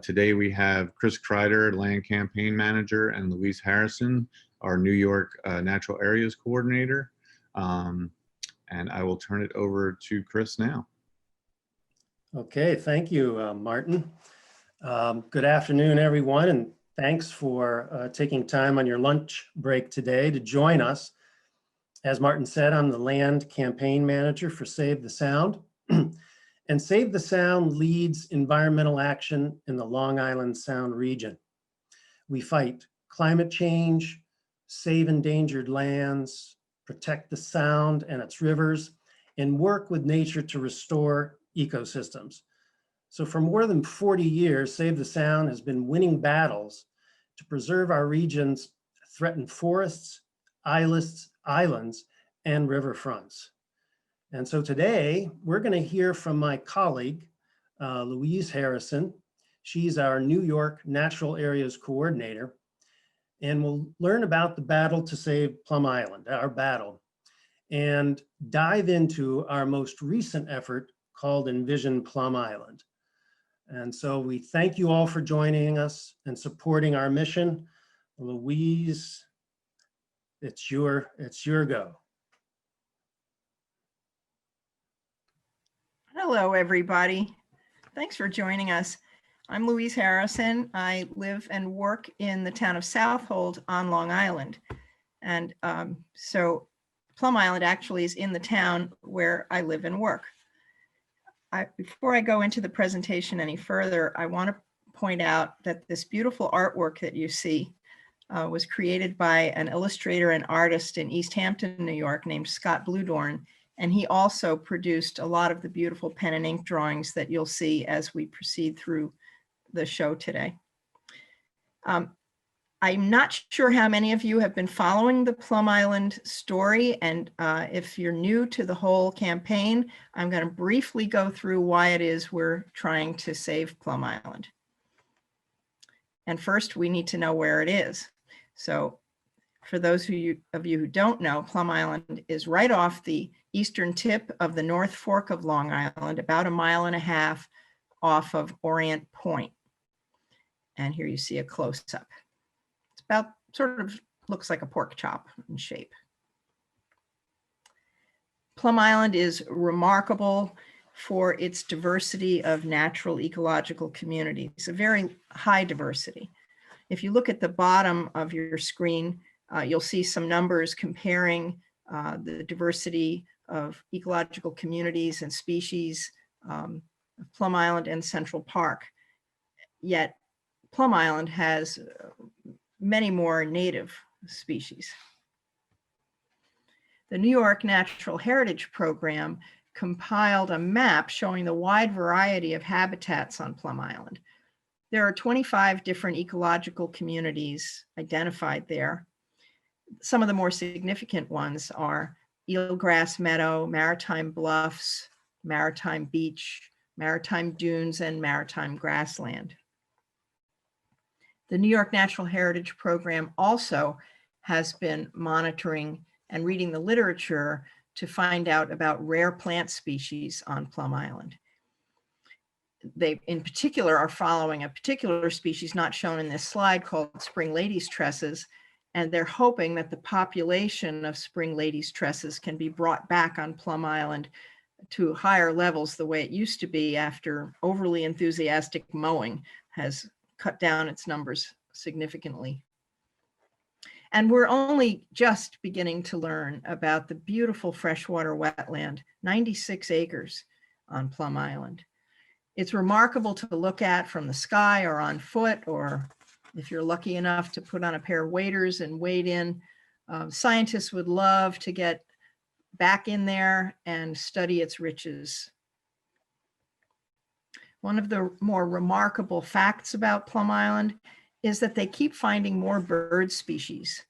Today we have Chris Kreider, Land Campaign Manager, and Louise Harrison, our New York Natural Areas Coordinator. And I will turn it over to Chris now. Okay, thank you, Martin. Good afternoon, everyone, and thanks for taking time on your lunch break today to join us. As Martin said, I'm the Land Campaign Manager for Save the Sound. And Save the Sound leads environmental action in the Long Island Sound region. We fight climate change, save endangered lands, protect the Sound and its rivers, and work with nature to restore ecosystems. So for more than 40 years, Save the Sound has been winning battles to preserve our region's threatened forests, islands, and riverfronts. And so today, we're going to hear from my colleague, Louise Harrison. She's our New York Natural Areas Coordinator, and we'll learn about the battle to save Plum Island, our battle, and dive into our most recent effort called Envision Plum Island. And so we thank you all for joining us and supporting our mission. Louise, it's your go. Hello, everybody. Thanks for joining us. I'm Louise Harrison. I live and work in the town of Southold on Long Island. And so Plum Island actually is in the town where I live and work. Before I go into the presentation any further, I want to point out that this beautiful artwork that you see was created by an illustrator and artist in East Hampton, New York, named Scott Bludorn. And he also produced a lot of the beautiful pen and ink drawings that you'll see as we proceed through the show today. I'm not sure how many of you have been following the Plum Island story. And if you're new to the whole campaign, I'm going to briefly go through why it is we're trying to save Plum Island. And first, we need to know where it is. So for those of you who don't know, Plum Island is right off the eastern tip of the North Fork of Long Island, about 1.5 miles off of Orient Point. And here you see a close-up. It's about, sort of looks like a pork chop in shape. Plum Island is remarkable for its diversity of natural ecological communities, a very high diversity. If you look at the bottom of your screen, you'll see some numbers comparing the diversity of ecological communities and species of Plum Island and Central Park. Yet Plum Island has many more native species. The New York Natural Heritage Program compiled a map showing the wide variety of habitats on Plum Island. There are 25 different ecological communities identified there. Some of the more significant ones are eelgrass meadow, maritime bluffs, maritime beach, maritime dunes, and maritime grassland. The New York Natural Heritage Program also has been monitoring and reading the literature to find out about rare plant species on Plum Island. They, in particular, are following a particular species not shown in this slide called spring lady's tresses, and they're hoping that the population of spring lady's tresses can be brought back on Plum Island to higher levels the way it used to be after overly enthusiastic mowing has cut down its numbers significantly. And we're only just beginning to learn about the beautiful freshwater wetland, 96 acres on Plum Island. It's remarkable to look at from the sky or on foot, or if you're lucky enough to put on a pair of waders and wade in. Scientists would love to get back in there and study its riches. One of the more remarkable facts about Plum Island is that they keep finding more bird species.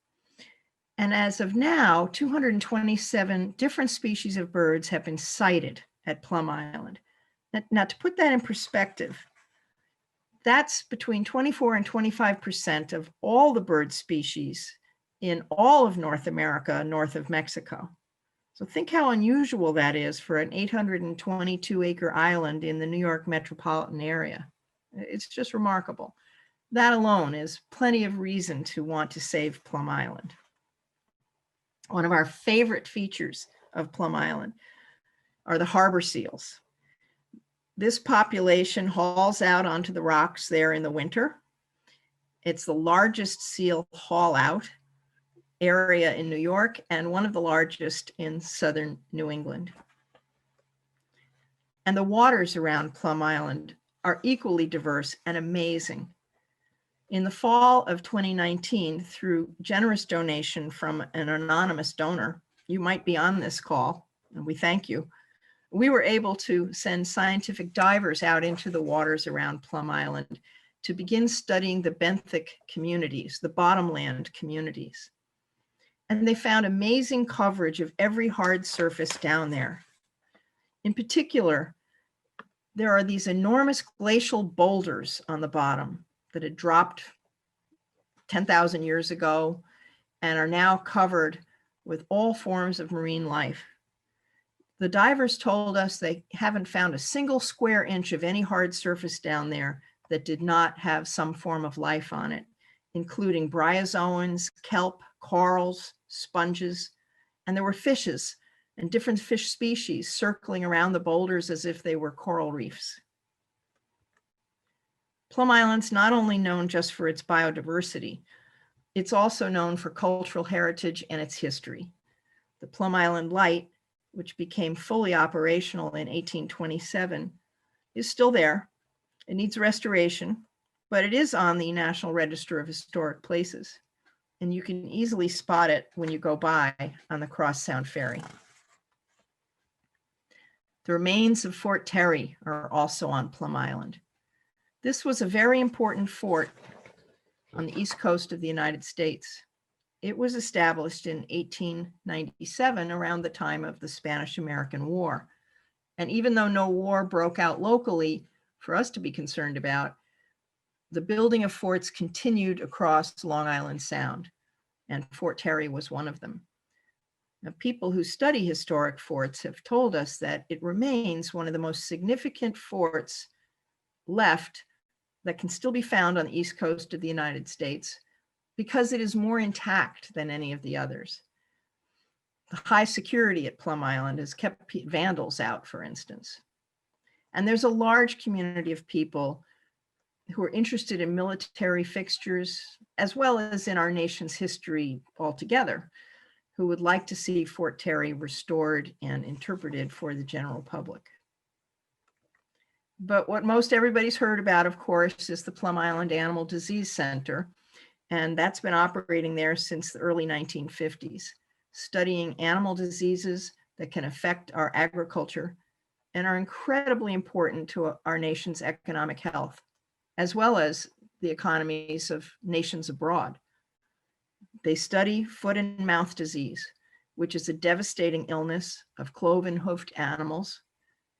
And as of now, 227 different species of birds have been sighted at Plum Island. Now, to put that in perspective, that's between 24 and 25% of all the bird species in all of North America, north of Mexico. So think how unusual that is for an 822-acre island in the New York metropolitan area. It's just remarkable. That alone is plenty of reason to want to save Plum Island. One of our favorite features of Plum Island are the harbor seals. This population hauls out onto the rocks there in the winter. It's the largest seal haul out area in New York and one of the largest in southern New England. And the waters around Plum Island are equally diverse and amazing. In the fall of 2019, through generous donation from an anonymous donor, you might be on this call, and we thank you, we were able to send scientific divers out into the waters around Plum Island to begin studying the benthic communities, the bottomland communities. And they found amazing coverage of every hard surface down there. In particular, there are these enormous glacial boulders on the bottom that had dropped 10,000 years ago and are now covered with all forms of marine life. The divers told us they haven't found a single square inch of any hard surface down there that did not have some form of life on it, including bryozoans, kelp, corals, sponges, and there were fishes and different fish species circling around the boulders as if they were coral reefs. Plum Island's not only known just for its biodiversity, it's also known for cultural heritage and its history. The Plum Island Light, which became fully operational in 1827, is still there. It needs restoration, but it is on the National Register of Historic Places, and you can easily spot it when you go by on the Cross Sound Ferry. The remains of Fort Terry are also on Plum Island. This was a very important fort on the east coast of the United States. It was established in 1897 around the time of the Spanish-American War. And even though no war broke out locally for us to be concerned about, the building of forts continued across Long Island Sound, and Fort Terry was one of them. Now, people who study historic forts have told us that it remains one of the most significant forts left that can still be found on the east coast of the United States because it is more intact than any of the others. The high security at Plum Island has kept vandals out, for instance. And there's a large community of people who are interested in military fixtures, as well as in our nation's history altogether, who would like to see Fort Terry restored and interpreted for the general public. But what most everybody's heard about, of course, is the Plum Island Animal Disease Center, and that's been operating there since the early 1950s, studying animal diseases that can affect our agriculture and are incredibly important to our nation's economic health, as well as the economies of nations abroad. They study foot and mouth disease, which is a devastating illness of cloven-hoofed animals,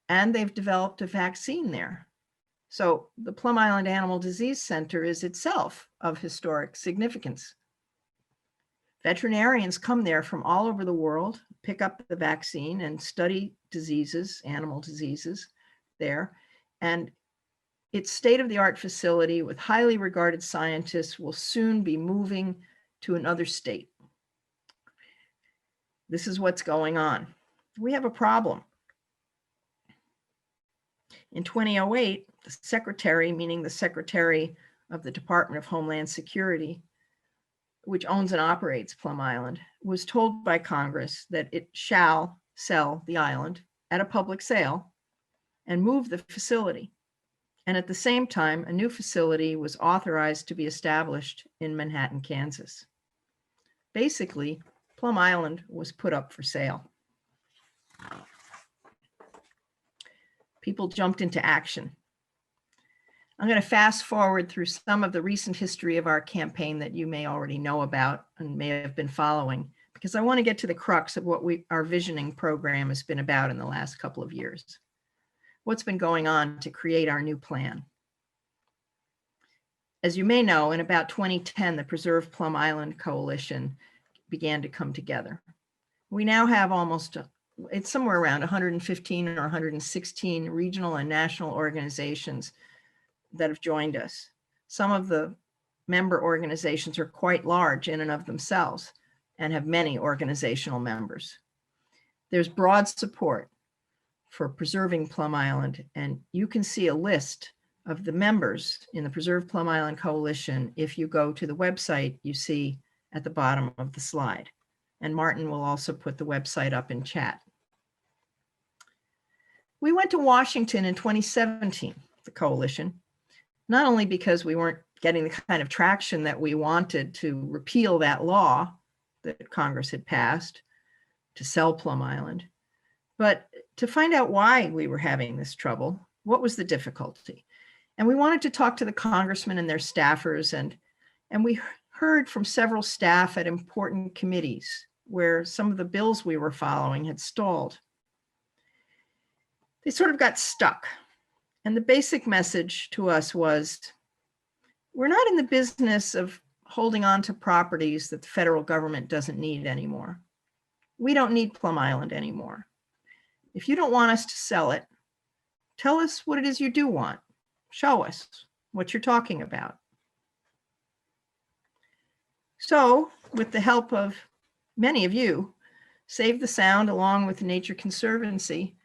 and they've developed a vaccine there. So the Plum Island Animal Disease Center is itself of historic significance. Veterinarians come there from all over the world, pick up the vaccine and study diseases, animal diseases there. And its state-of-the-art facility with highly regarded scientists will soon be moving to another state. This is what's going on. We have a problem. In 2008, the secretary, meaning the Secretary of the Department of Homeland Security, which owns and operates Plum Island, was told by Congress that it shall sell the island at a public sale and move the facility. And at the same time, a new facility was authorized to be established in Manhattan, Kansas. Basically, Plum Island was put up for sale. People jumped into action. I'm going to fast forward through some of the recent history of our campaign that you may already know about and may have been following, because I want to get to the crux of what our visioning program has been about in the last couple of years. What's been going on to create our new plan? As you may know, in about 2010, the Preserve Plum Island Coalition began to come together. We now have it's somewhere around 115 or 116 regional and national organizations that have joined us. Some of the member organizations are quite large in and of themselves and have many organizational members. There's broad support for preserving Plum Island, and you can see a list of the members in the Preserve Plum Island Coalition if you go to the website you see at the bottom of the slide. And Martin will also put the website up in chat. We went to Washington in 2017, the coalition, not only because we weren't getting the kind of traction that we wanted to repeal that law that Congress had passed to sell Plum Island, but to find out why we were having this trouble. What was the difficulty? And we wanted to talk to the congressmen and their staffers, and we heard from several staff at important committees where some of the bills we were following had stalled. They sort of got stuck. And the basic message to us was, we're not in the business of holding on to properties that the federal government doesn't need anymore. We don't need Plum Island anymore. If you don't want us to sell it, tell us what it is you do want. Show us what you're talking about. So, with the help of many of you, Save the Sound, along with Nature Conservancy,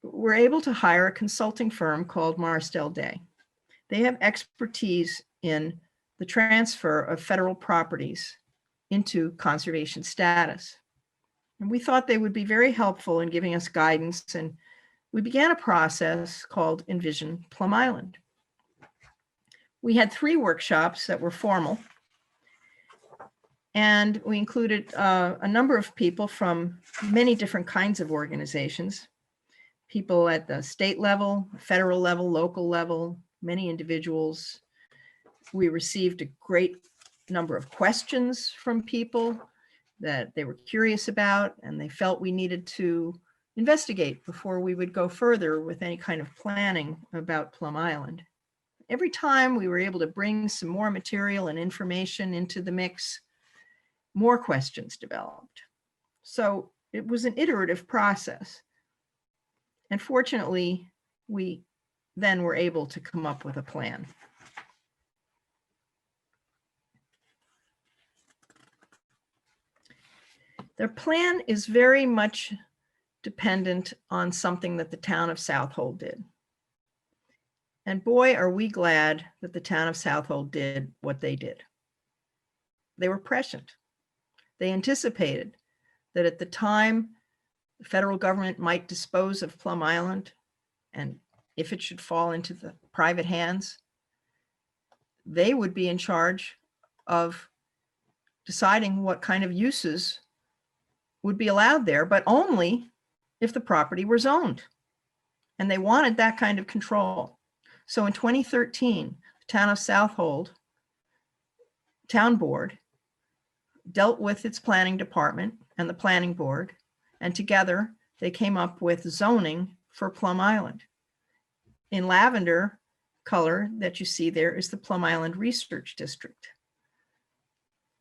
we're able to hire a consulting firm called Marstel-Day. They have expertise in the transfer of federal properties into conservation status. And we thought they would be very helpful in giving us guidance, and we began a process called Envision Plum Island. We had 3 workshops that were formal, and we included a number of people from many different kinds of organizations, people at the state level, federal level, local level, many individuals. We received a great number of questions from people that they were curious about, and they felt we needed to investigate before we would go further with any kind of planning about Plum Island. Every time we were able to bring some more material and information into the mix, more questions developed. So it was an iterative process. And fortunately, we then were able to come up with a plan. Their plan is very much dependent on something that the town of Southold did. And boy, are we glad that the town of Southold did what they did. They were prescient. They anticipated that at the time the federal government might dispose of Plum Island, and if it should fall into the private hands, they would be in charge of deciding what kind of uses would be allowed there, but only if the property were zoned. And they wanted that kind of control. So in 2013, the town of Southold Town Board dealt with its planning department and the planning board, and together they came up with zoning for Plum Island. In lavender color that you see there is the Plum Island Research District.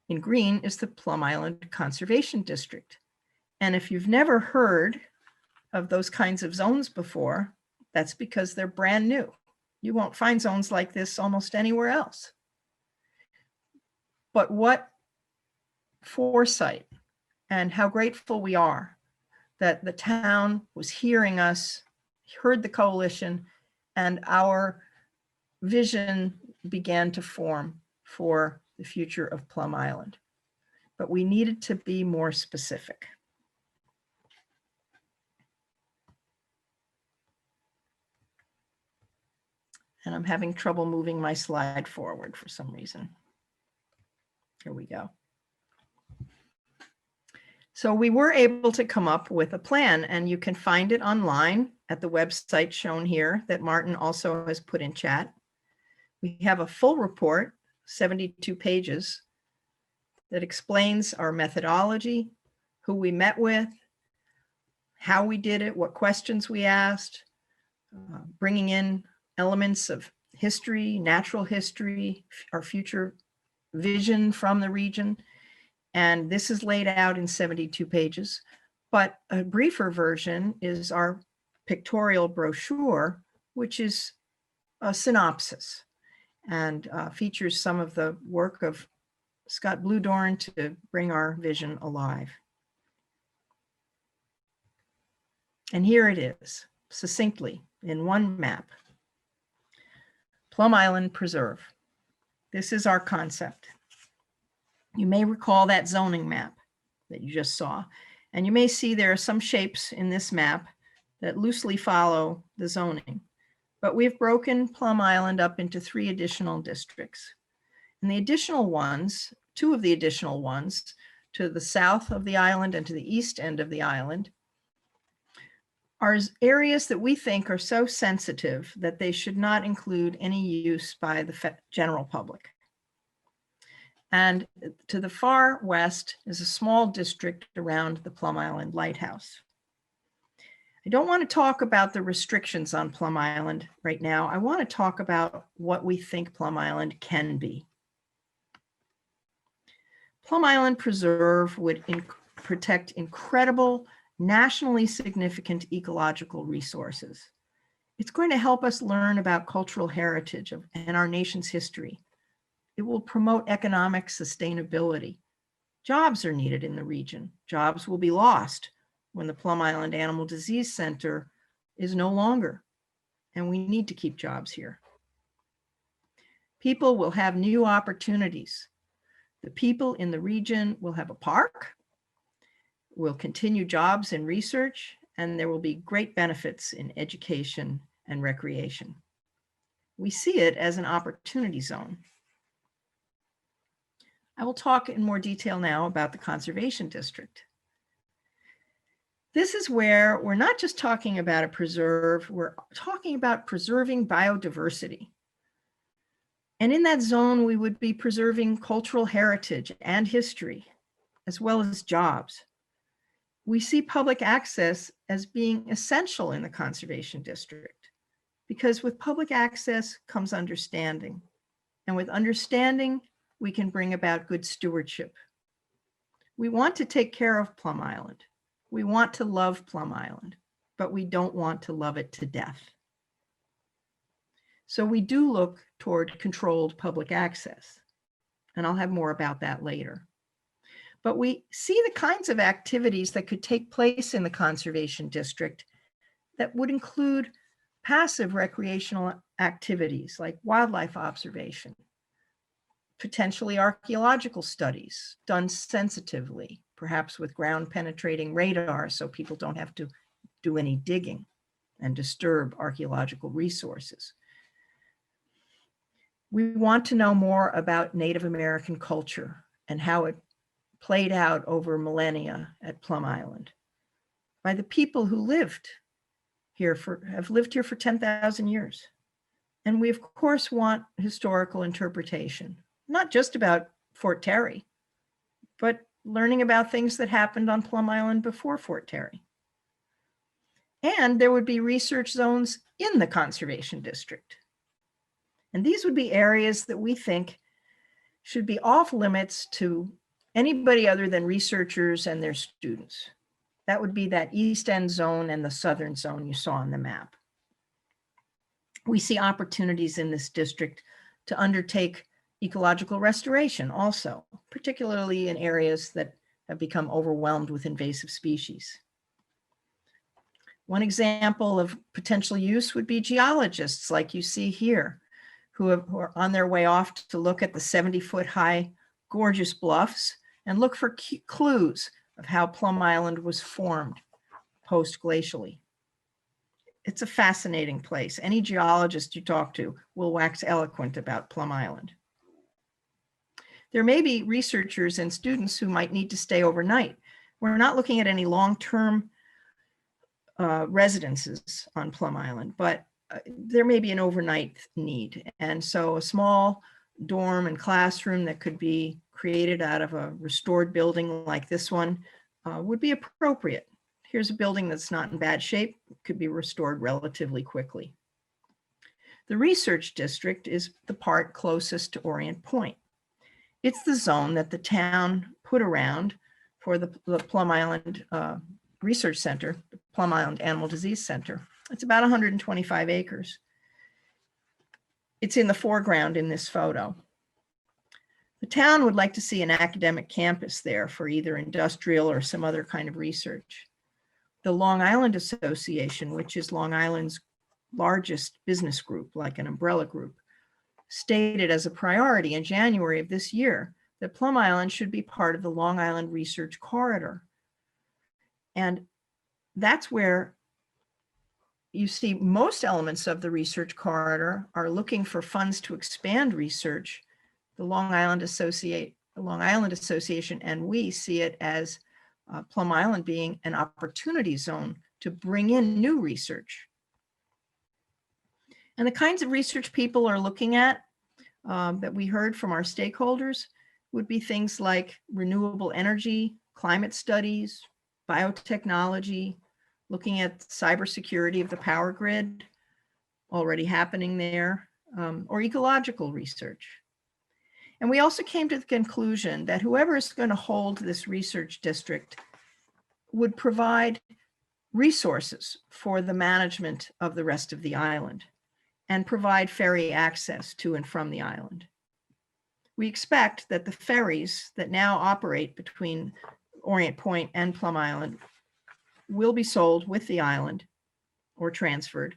In green is the Plum Island Conservation District. And if you've never heard of those kinds of zones before, that's because they're brand new. You won't find zones like this almost anywhere else. But what foresight, and how grateful we are that the town was hearing us, heard the coalition, and our vision began to form for the future of Plum Island. But we needed to be more specific. And I'm having trouble moving my slide forward for some reason. Here we go. So we were able to come up with a plan, and you can find it online at the website shown here that Martin also has put in chat. We have a full report, 72 pages, that explains our methodology, who we met with, how we did it, what questions we asked, bringing in elements of history, natural history, our future vision from the region. And this is laid out in 72 pages, but a briefer version is our pictorial brochure, which is a synopsis and features some of the work of Scott Bluedorn to bring our vision alive. And here it is, succinctly, in one map. Plum Island Preserve. This is our concept. You may recall that zoning map that you just saw, and you may see there are some shapes in this map that loosely follow the zoning. But we've broken Plum Island up into 3 additional districts. And the additional ones, 2 of the additional ones, to the south of the island and to the east end of the island, are areas that we think are so sensitive that they should not include any use by the general public. And to the far west is a small district around the Plum Island Lighthouse. I don't want to talk about the restrictions on Plum Island right now. I want to talk about what we think Plum Island can be. Plum Island Preserve would protect incredible, nationally significant ecological resources. It's going to help us learn about cultural heritage and our nation's history. It will promote economic sustainability. Jobs are needed in the region. Jobs will be lost when the Plum Island Animal Disease Center is no longer, and we need to keep jobs here. People will have new opportunities. The people in the region will have a park, will continue jobs in research, and there will be great benefits in education and recreation. We see it as an opportunity zone. I will talk in more detail now about the Conservation District. This is where we're not just talking about a preserve, we're talking about preserving biodiversity. And in that zone, we would be preserving cultural heritage and history, as well as jobs. We see public access as being essential in the Conservation District, because with public access comes understanding. And with understanding, we can bring about good stewardship. We want to take care of Plum Island. We want to love Plum Island, but we don't want to love it to death. So we do look toward controlled public access, and I'll have more about that later. But we see the kinds of activities that could take place in the Conservation District that would include passive recreational activities like wildlife observation, potentially archaeological studies done sensitively, perhaps with ground penetrating radar so people don't have to do any digging and disturb archaeological resources. We want to know more about Native American culture and how it played out over millennia at Plum Island by the people who have lived here for 10,000 years. And we of course want historical interpretation, not just about Fort Terry, but learning about things that happened on Plum Island before Fort Terry. And there would be research zones in the Conservation District. And these would be areas that we think should be off limits to anybody other than researchers and their students. That would be that East End zone and the Southern zone you saw on the map. We see opportunities in this district to undertake ecological restoration also, particularly in areas that have become overwhelmed with invasive species. One example of potential use would be geologists like you see here, who are on their way off to look at the 70-foot high gorgeous bluffs and look for clues of how Plum Island was formed post-glacially. It's a fascinating place. Any geologist you talk to will wax eloquent about Plum Island. There may be researchers and students who might need to stay overnight. We're not looking at any long-term residences on Plum Island, but there may be an overnight need. And so a small dorm and classroom that could be created out of a restored building like this one would be appropriate. Here's a building that's not in bad shape, could be restored relatively quickly. The research district is the part closest to Orient Point. It's the zone that the town put around for the Plum Island Research Center, the Plum Island Animal Disease Center. It's about 125 acres. It's in the foreground in this photo. The town would like to see an academic campus there for either industrial or some other kind of research. The Long Island Association, which is Long Island's largest business group, like an umbrella group, stated as a priority in January of this year that Plum Island should be part of the Long Island Research Corridor. And that's where you see most elements of the research corridor are looking for funds to expand research. The Long Island Association and we see it as Plum Island being an opportunity zone to bring in new research. And the kinds of research people are looking at that we heard from our stakeholders would be things like renewable energy, climate studies, biotechnology, looking at cybersecurity of the power grid, already happening there, or ecological research. And we also came to the conclusion that whoever is going to hold this research district would provide resources for the management of the rest of the island and provide ferry access to and from the island. We expect that the ferries that now operate between Orient Point and Plum Island will be sold with the island or transferred,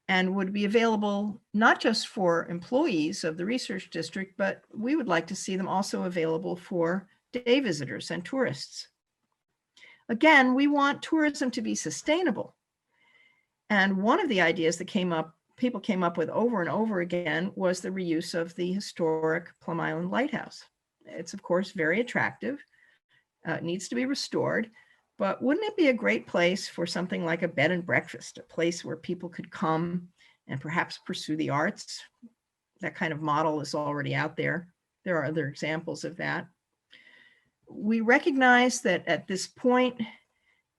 and would be available not just for employees of the research district, but we would like to see them also available for day visitors and tourists. Again, we want tourism to be sustainable. And one of the ideas that people came up with over and over again was the reuse of the historic Plum Island Lighthouse. It's of course very attractive. It needs to be restored. But wouldn't it be a great place for something like a bed and breakfast, a place where people could come and perhaps pursue the arts? That kind of model is already out there. There are other examples of that. We recognize that at this point,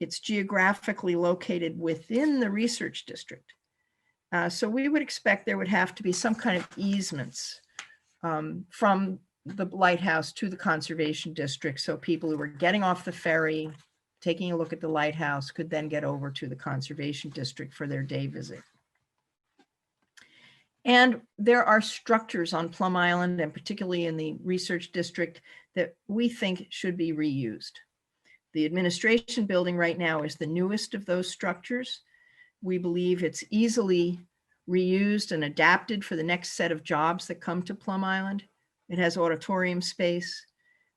it's geographically located within the research district. So we would expect there would have to be some kind of easements from the lighthouse to the conservation district. So people who were getting off the ferry, taking a look at the lighthouse, could then get over to the conservation district for their day visit. And there are structures on Plum Island, and particularly in the research district, that we think should be reused. The administration building right now is the newest of those structures. We believe it's easily reused and adapted for the next set of jobs that come to Plum Island. It has auditorium space.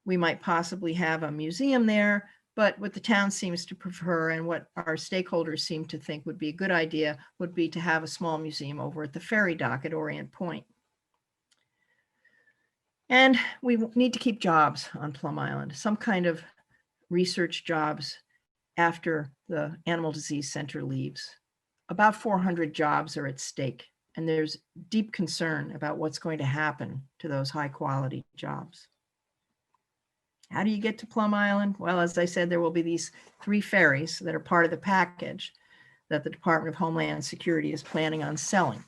We might possibly have a museum there, but what the town seems to prefer and what our stakeholders seem to think would be a good idea would be to have a small museum over at the ferry dock at Orient Point. And we need to keep jobs on Plum Island, some kind of research jobs after the Animal Disease Center leaves. About 400 jobs are at stake, and there's deep concern about what's going to happen to those high quality jobs. How do you get to Plum Island? Well, as I said, there will be these 3 ferries that are part of the package that the Department of Homeland Security is planning on selling.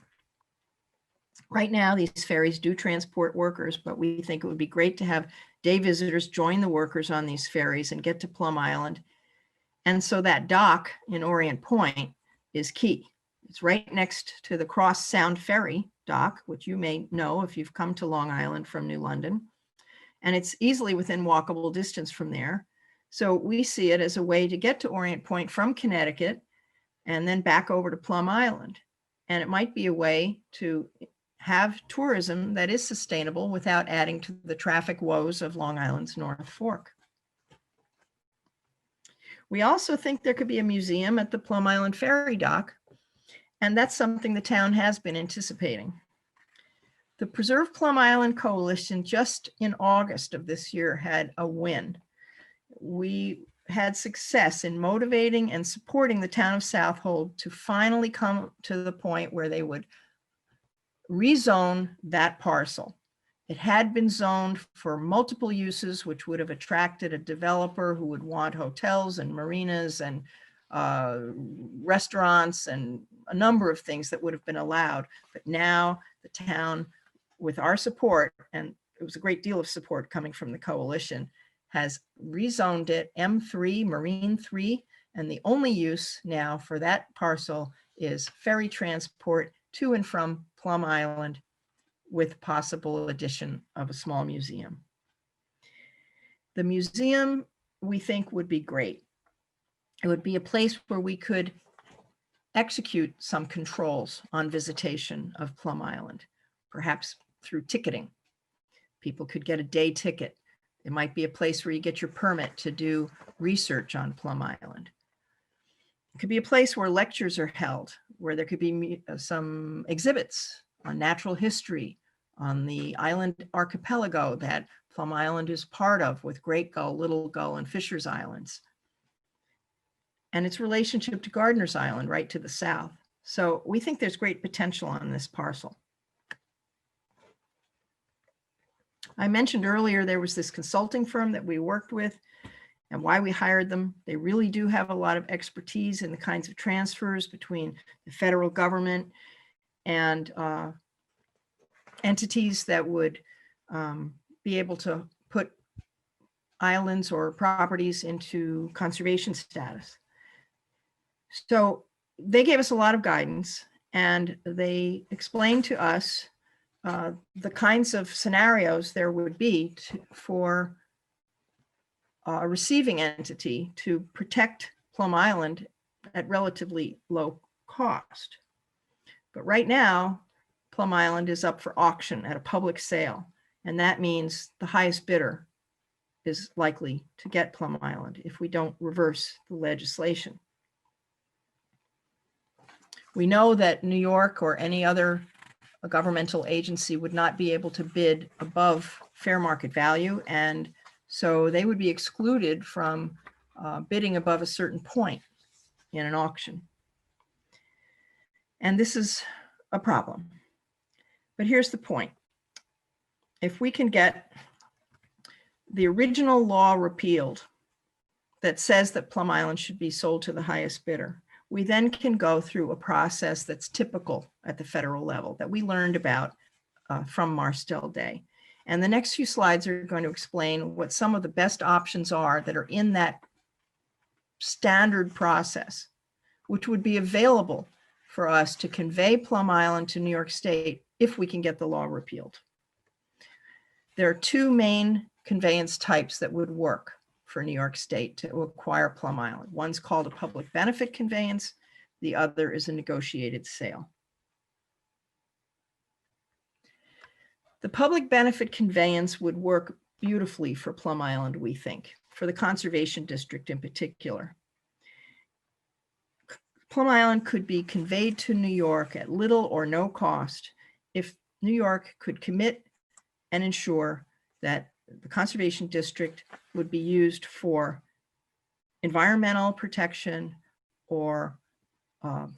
Right now, these ferries do transport workers, but we think it would be great to have day visitors join the workers on these ferries and get to Plum Island. And so that dock in Orient Point is key. It's right next to the Cross Sound Ferry dock, which you may know if you've come to Long Island from New London. And it's easily within walkable distance from there. So we see it as a way to get to Orient Point from Connecticut and then back over to Plum Island. And it might be a way to have tourism that is sustainable without adding to the traffic woes of Long Island's North Fork. We also think there could be a museum at the Plum Island Ferry dock, and that's something the town has been anticipating. The Preserve Plum Island Coalition just in August of this year had a win. We had success in motivating and supporting the town of Southold to finally come to the point where they would rezone that parcel. It had been zoned for multiple uses, which would have attracted a developer who would want hotels and marinas and restaurants and a number of things that would have been allowed. But now the town, with our support, and it was a great deal of support coming from the coalition, has rezoned it M3, Marine 3, and the only use now for that parcel is ferry transport to and from Plum Island with possible addition of a small museum. The museum, we think, would be great. It would be a place where we could execute some controls on visitation of Plum Island, perhaps through ticketing. People could get a day ticket. It might be a place where you get your permit to do research on Plum Island. It could be a place where lectures are held, where there could be some exhibits on natural history, on the island archipelago that Plum Island is part of, with Great Gull, Little Gull, and Fisher's Islands, and its relationship to Gardiner's Island right to the south. So we think there's great potential on this parcel. I mentioned earlier there was this consulting firm that we worked with, and why we hired them. They really do have a lot of expertise in the kinds of transfers between the federal government and entities that would be able to put islands or properties into conservation status. So they gave us a lot of guidance, and they explained to us the kinds of scenarios there would be for a receiving entity to protect Plum Island at relatively low cost. But right now, Plum Island is up for auction at a public sale, and that means the highest bidder is likely to get Plum Island if we don't reverse the legislation. We know that New York or any other governmental agency would not be able to bid above fair market value, and so they would be excluded from bidding above a certain point in an auction. And this is a problem. But here's the point. If we can get the original law repealed that says that Plum Island should be sold to the highest bidder, we then can go through a process that's typical at the federal level that we learned about from Marstel-Day. And the next few slides are going to explain what some of the best options are that are in that standard process, which would be available for us to convey Plum Island to New York State if we can get the law repealed. There are two main conveyance types that would work for New York State to acquire Plum Island. One's called a public benefit conveyance. The other is a negotiated sale. The public benefit conveyance would work beautifully for Plum Island, we think, for the conservation district in particular. Plum Island could be conveyed to New York at little or no cost if New York could commit and ensure that the conservation district would be used for environmental protection or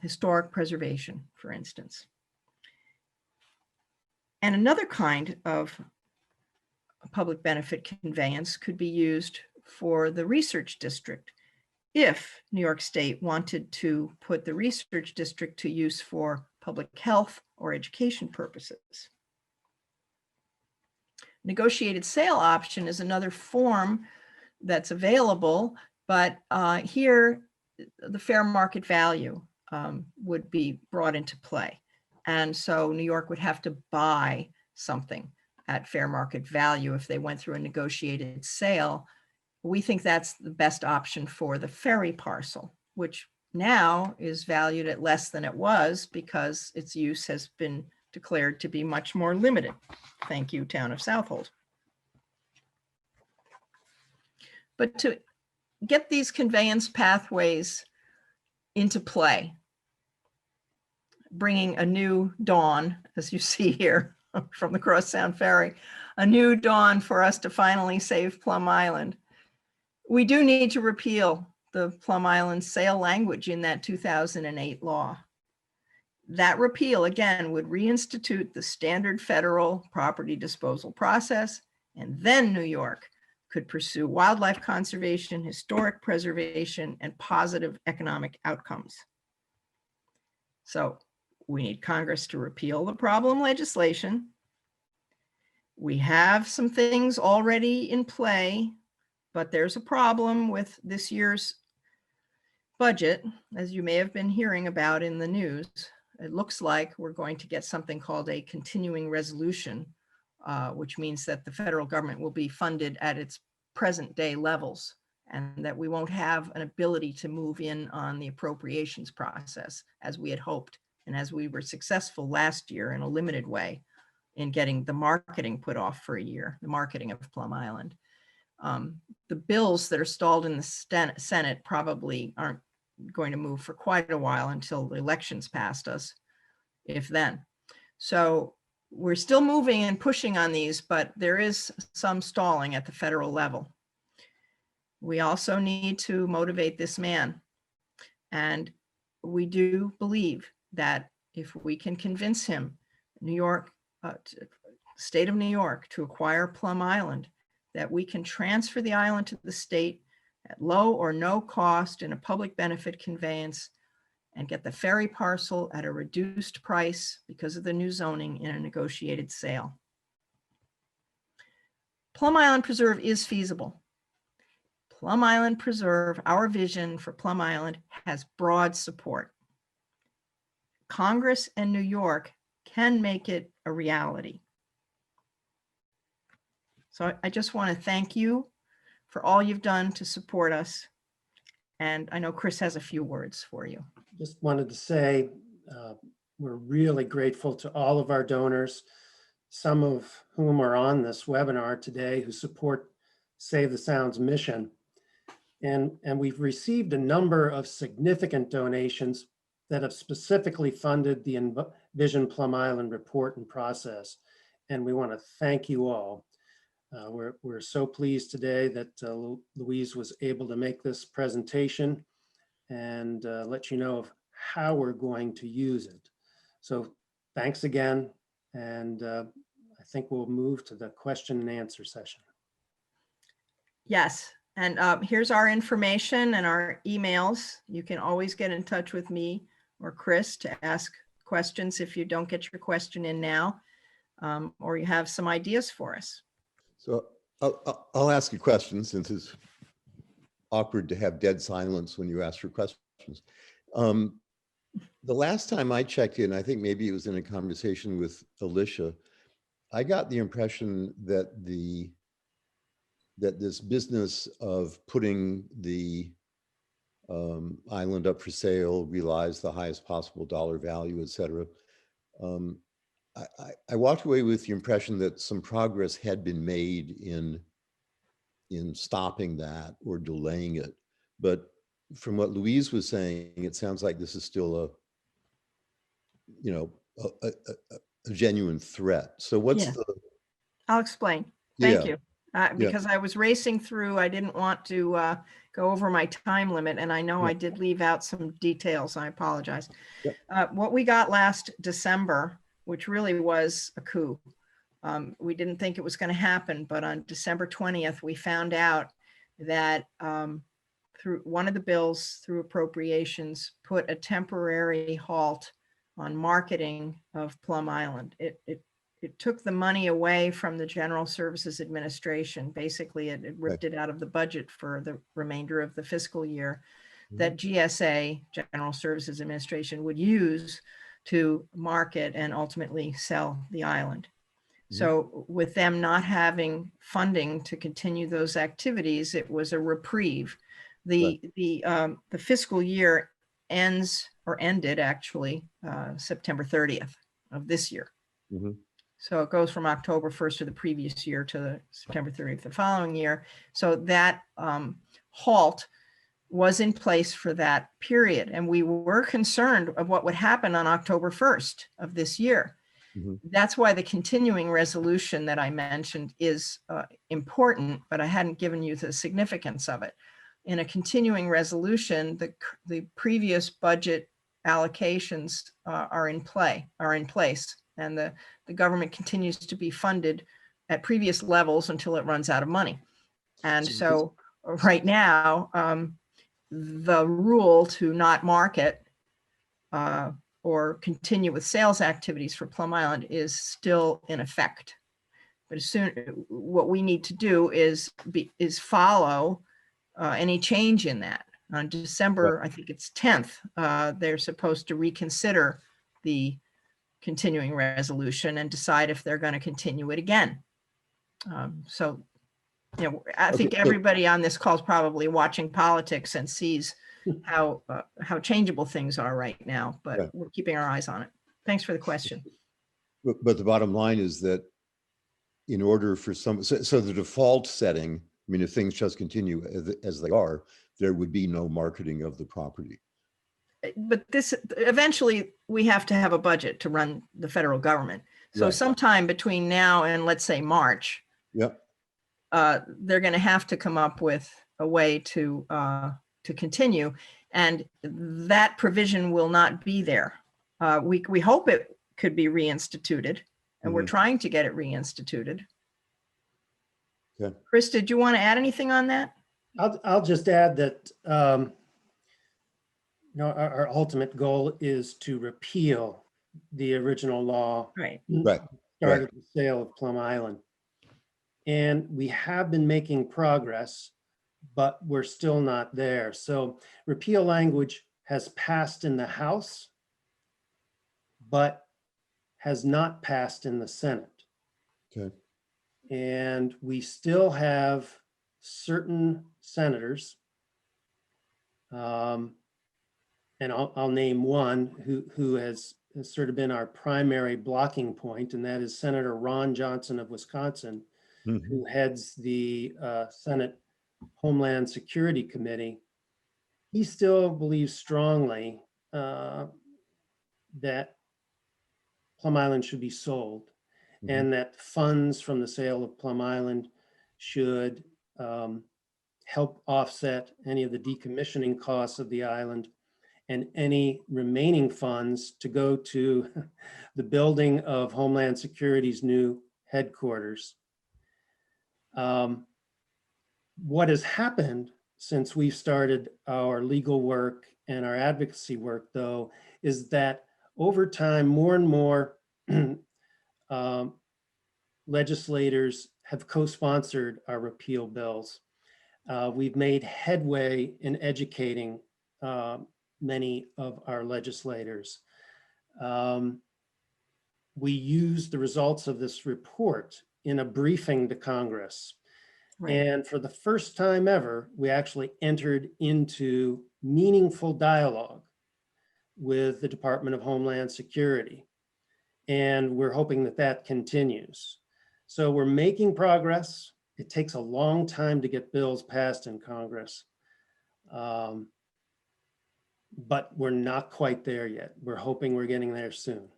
historic preservation, for instance. And another kind of public benefit conveyance could be used for the research district if New York State wanted to put the research district to use for public health or education purposes. Negotiated sale option is another form that's available, but here the fair market value would be brought into play. And so New York would have to buy something at fair market value if they went through a negotiated sale. We think that's the best option for the Ferry parcel, which now is valued at less than it was because its use has been declared to be much more limited. Thank you, Town of Southold. But to get these conveyance pathways into play, bringing a new dawn, as you see here from the Cross Sound Ferry, a new dawn for us to finally save Plum Island, we do need to repeal the Plum Island sale language in that 2008 law. That repeal, again, would reinstitute the standard federal property disposal process, and then New York could pursue wildlife conservation, historic preservation, and positive economic outcomes. So we need Congress to repeal the problem legislation. We have some things already in play, but there's a problem with this year's budget, as you may have been hearing about in the news. it looks like we're going to get something called a continuing resolution, which means that the federal government will be funded at its present day levels, and that we won't have an ability to move in on the appropriations process as we had hoped, and as we were successful last year in a limited way in getting the marketing put off for a year, the marketing of Plum Island. The bills that are stalled in the Senate probably aren't going to move for quite a while until the elections passed us, if then. So we're still moving and pushing on these, but there is some stalling at the federal level. We also need to motivate this man. And we do believe that if we can convince him, New York, state of New York, to acquire Plum Island, that we can transfer the island to the state at low or no cost in a public benefit conveyance and get the ferry parcel at a reduced price because of the new zoning in a negotiated sale. Plum Island Preserve is feasible. Plum Island Preserve, our vision for Plum Island, has broad support. Congress and New York can make it a reality. So I just want to thank you for all you've done to support us. And I know Chris has a few words for you. Just wanted to say we're really grateful to all of our donors, some of whom are on this webinar today, who support Save the Sound's mission. And we've received a number of significant donations that have specifically funded the Envision Plum Island report and process. And we want to thank you all. We're so pleased today that Louise was able to make this presentation and let you know of how we're going to use it. So thanks again. And I think we'll move to the question and answer session. Yes. And here's our information and our emails. You can always get in touch with me or Chris to ask questions if you don't get your question in now, or you have some ideas for us. So I'll ask a question, since it's awkward to have dead silence when you ask for questions. The last time I checked in, I think maybe it was in a conversation with Alicia, I got the impression that this business of putting the island up for sale, realize the highest possible dollar value, et cetera, I walked away with the impression that some progress had been made in stopping that or delaying it. But from what Louise was saying, it sounds like this is still a genuine threat. So what's Yeah. the... I'll explain. Thank you. Yeah. Because I was racing through, I didn't want to go over my time limit, and I know I did leave out some details. I apologize. Yep. What we got last December, which really was a coup. We didn't think it was going to happen, but on December 20th, we found out that through one of the bills, through appropriations, put a temporary halt on marketing of Plum Island. It took the money away from the General Services Administration. Basically, it ripped it out of the budget for the remainder of the fiscal year that GSA, General Services Administration, would use to market and ultimately sell the island. So with them not having funding to continue those activities, it was a reprieve. The fiscal year ended actually September 30th of this year. So it goes from October 1st of the previous year to September 30th the following year. So that halt was in place for that period. And we were concerned of what would happen on October 1st of this year. That's why the continuing resolution that I mentioned is important, but I hadn't given you the significance of it. In a continuing resolution, the previous budget allocations are in place, and the government continues to be funded at previous levels until it runs out of money. And so right now, the rule to not market or continue with sales activities for Plum Island is still in effect. But as soon, what we need to do is follow any change in that. On December, I think it's 10th, they're supposed to reconsider the continuing resolution and decide if they're going to continue it again. So, you know, I think everybody on this call is probably watching politics and sees how changeable things are right now, but Yeah. we're keeping our eyes on it. Thanks for the question. But the bottom line is that in order for so the default setting, I mean, if things just continue as they are, there would be no marketing of the property. But this, eventually we have to have a budget to run the federal government. So Right. sometime between now and let's say March, Yep. they're going to have to come up with a way to continue, and that provision will not be there. We hope it could be reinstituted, and we're trying to get it reinstituted. Okay. Chris, did you want to add anything on that? I'll just add that you know, our ultimate goal is to repeal the original law. Right. Right. Started the sale of Plum Island. And we have been making progress, but we're still not there. So repeal language has passed in the House, but has not passed in the Senate. Okay. And we still have certain senators, and I'll name one who has sort of been our primary blocking point, and that is Senator Ron Johnson of Wisconsin, who heads the Senate Homeland Security Committee. He still believes strongly that Plum Island should be sold, and that funds from the sale of Plum Island should help offset any of the decommissioning costs of the island, and any remaining funds to go to the building of Homeland Security's new headquarters. What has happened since we've started our legal work and our advocacy work, though, is that over time, more and more legislators have co-sponsored our repeal bills. We've made headway in educating many of our legislators. We used the results of this report in a briefing to Congress. Right. And for the first time ever, we actually entered into meaningful dialogue with the Department of Homeland Security. And we're hoping that that continues. So we're making progress. It takes a long time to get bills passed in Congress. But we're not quite there yet. We're hoping we're getting there soon.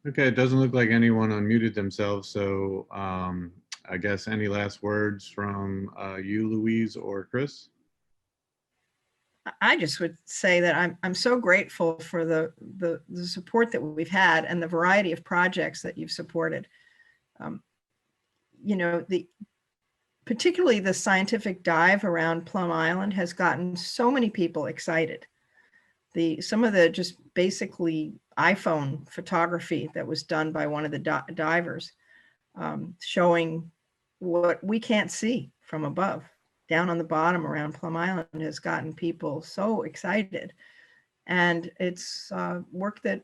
Okay, it doesn't look like anyone unmuted themselves, so I guess any last words from you, Louise or Chris? I just would say that I'm so grateful for the support that we've had and the variety of projects that you've supported. You know, particularly the scientific dive around Plum Island has gotten so many people excited. Some of the just basically iPhone photography that was done by one of the divers, showing what we can't see from above down on the bottom around Plum Island, has gotten people so excited. And it's work that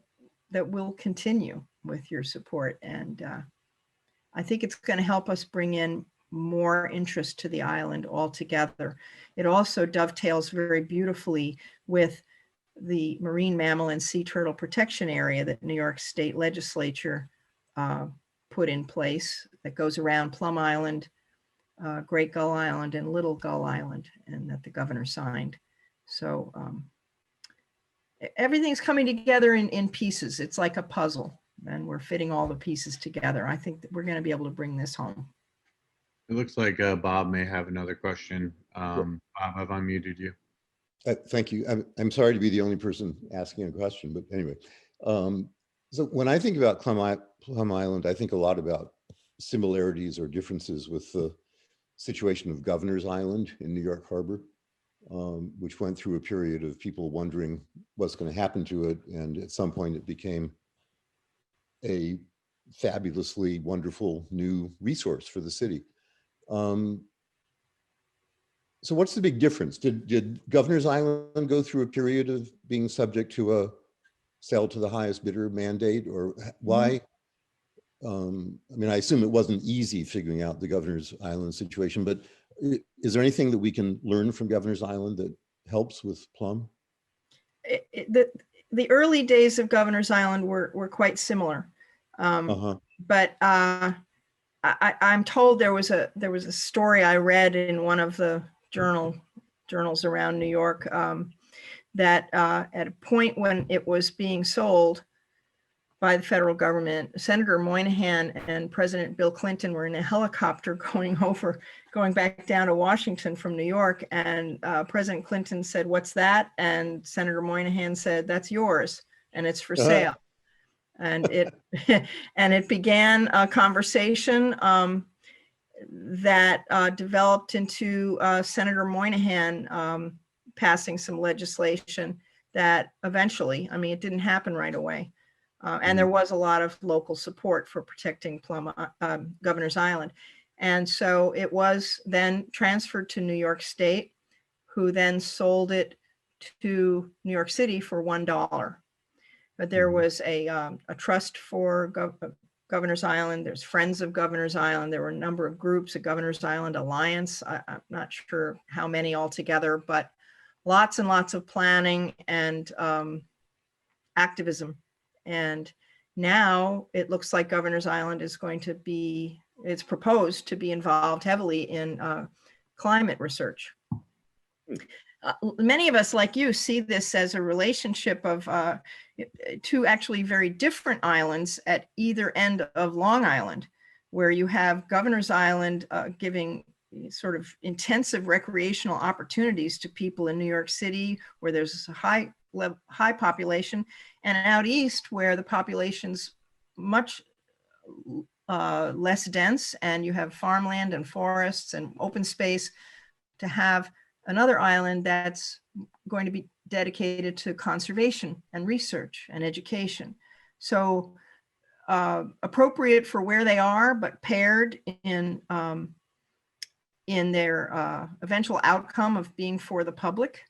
will continue with your support. And I think it's going to help us bring in more interest to the island altogether. It also dovetails very beautifully with the marine mammal and sea turtle protection area that New York State Legislature put in place, that goes around Plum Island, Great Gull Island, and Little Gull Island, and that the governor signed. So everything's coming together in pieces. It's like a puzzle, and we're fitting all the pieces together. I think that we're going to be able to bring this home. It looks like Bob may have another question. Bob, I've unmuted you. Thank you. I'm sorry to be the only person asking a question, but anyway. So when I think about Plum Island, I think a lot about similarities or differences with the situation of Governor's Island in New York Harbor, which went through a period of people wondering what's going to happen to it. And at some point it became a fabulously wonderful new resource for the city. So what's the big difference? Did Governor's Island go through a period of being subject to a sell to the highest bidder mandate, or why? I mean, I assume it wasn't easy figuring out the Governor's Island situation, but is there anything that we can learn from Governor's Island that helps with Plum? The early days of Governor's Island were quite similar. But I'm told there was a story I read in one of the journals around New York, that at a point when it was being sold by the federal government, Senator Moynihan and President Bill Clinton were in a helicopter going back down to Washington from New York. And President Clinton said, "What's that?" And Senator Moynihan said, "That's yours, and it's for sale." And it began a conversation that developed into Senator Moynihan passing some legislation that eventually, I mean, it didn't happen right away. And there was a lot of local support for protecting Governor's Island. And so it was then transferred to New York State, who then sold it to New York City for $1. But there was a trust for Governor's Island. There's Friends of Governor's Island. There were a number of groups, a Governor's Island Alliance. I'm not sure how many altogether, but lots and lots of planning and activism. And now it looks like Governor's Island is going to be, it's proposed to be involved heavily in climate research. Many of us, like you, see this as a relationship of two actually very different islands at either end of Long Island, where you have Governor's Island giving sort of intensive recreational opportunities to people in New York City, where there's a high population, and out east where the population's much less dense, and you have farmland and forests and open space, to have another island that's going to be dedicated to conservation and research and education. So appropriate for where they are, but paired in their eventual outcome of being for the public.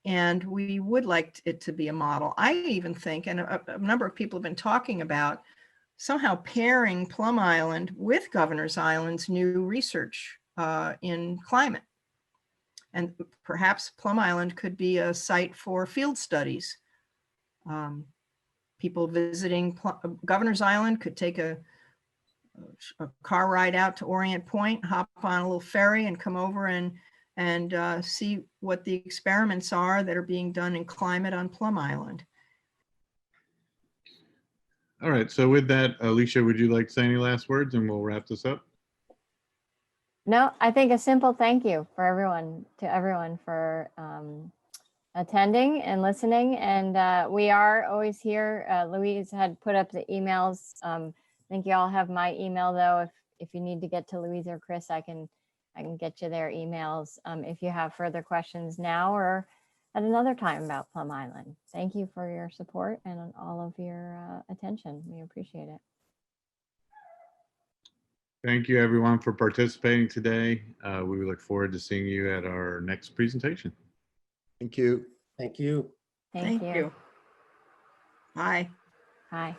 And we would like it to be a model. I even think, and a number of people have been talking about, somehow pairing Plum Island with Governor's Island's new research in climate. And perhaps Plum Island could be a site for field studies. People visiting Governor's Island could take a car ride out to Orient Point, hop on a little ferry and come over and see what the experiments are that are being done in climate on Plum Island. All right, so with that, Alicia, would you like to say any last words and we'll wrap this up? No, I think a simple thank you for everyone for attending and listening. And we are always here. Louise had put up the emails. I think you all have my email though. If you need to get to Louise or Chris, I can get you their emails if you have further questions now or at another time about Plum Island. Thank you for your support and all of your attention. We appreciate it. Thank you everyone for participating today. We look forward to seeing you at our next presentation. Thank you. Thank you. Thank you. Bye. Bye.